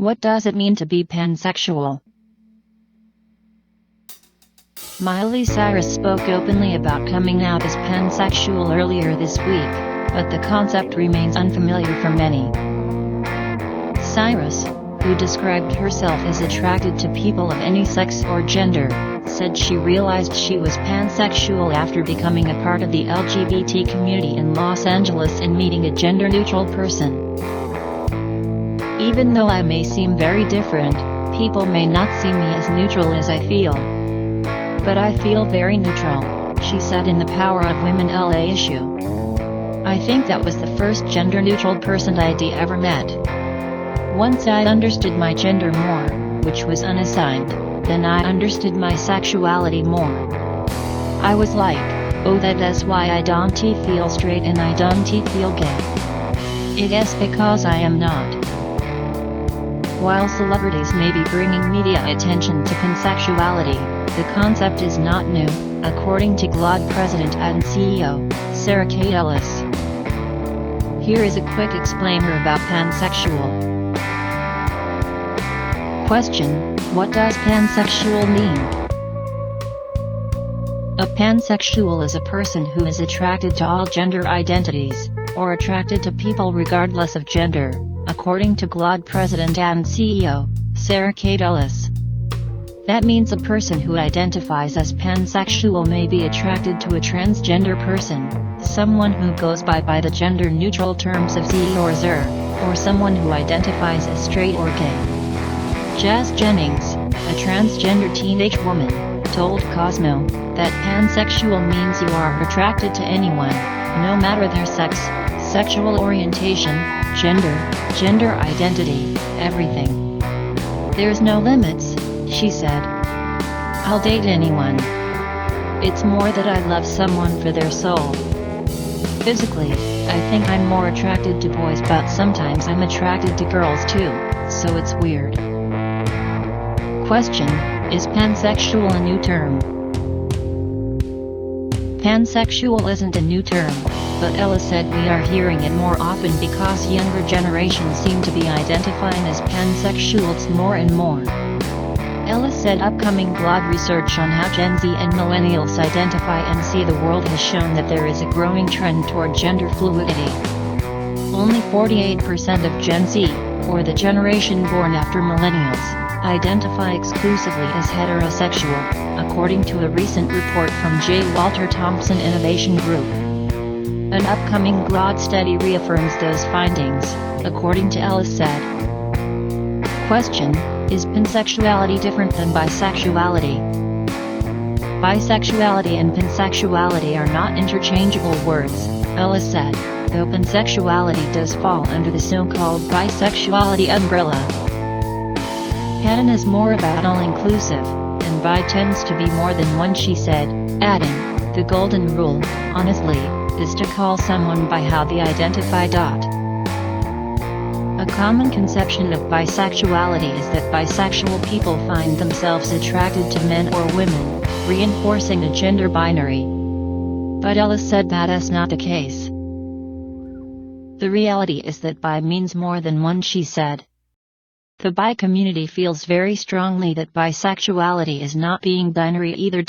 What does it mean to be pansexual? Miley Cyrus spoke openly about coming out as pansexual earlier this week, but the concept remains unfamiliar for many. Cyrus, who described herself as attracted to people of any sex or gender, said she realized she was pansexual after becoming a part of the LGBT community in Los Angeles and meeting a gender-neutral person. Even though I may seem very different, people may not see me as neutral as I feel. But I feel very neutral, she said in the Power of Women L.A. issue. I think that was the first gender-neutral person I'd ever met. Once I understood my gender more, which was unassigned, then I understood my sexuality more. I was like, oh, that's why I don't feel straight and I don't feel gay. It is because I am not. While celebrities may be bringing media attention to pansexuality, the concept is not new, according to GLAAD President and CEO, Sarah K. Ellis. Here is a quick explainer about pansexual. Question: what does pansexual mean? A pansexual is a person who is attracted to all gender identities, or attracted to people regardless of gender, according to GLAAD President and CEO, Sarah K. Ellis. That means a person who identifies as pansexual may be attracted to a transgender person, someone who goes by the gender-neutral terms of Z or Zer, or someone who identifies as straight or gay. Jazz Jennings, a transgender teenage woman, told Cosmo that pansexual means you are attracted to anyone, no matter their sex, sexual orientation, gender identity, everything. There's no limits, she said. I'll date anyone. It's more that I love someone for their soul. Physically, I think I'm more attracted to boys, but sometimes I'm attracted to girls too, so it's weird. Question: is pansexual a new term? Pansexual isn't a new term, but Ella said we are hearing it more often because younger generations seem to be identifying as pansexuals more and more. Ella said upcoming GLAAD research on how Gen Z and millennials identify and see the world has shown that there is a growing trend toward gender fluidity. Only 48% of Gen Z, or the generation born after millennials, identify exclusively as heterosexual, according to a recent report from J. Walter Thompson Innovation Group. An upcoming GLAAD study reaffirms those findings, according to Ellis said. Question: is pansexuality different than bisexuality? Bisexuality and pansexuality are not interchangeable words, Ellis said, though pansexuality does fall under the so-called bisexuality umbrella. Pan is more about all-inclusive, and bi tends to be more than one, she said, adding, the golden rule, honestly, is to call someone by how they identify. A common conception of bisexuality is that bisexual people find themselves attracted to men or women, reinforcing a gender binary. But Ellis said that is not the case. The reality is that bi means more than one, she said. The bi community feels very strongly that bisexuality is not being binary either.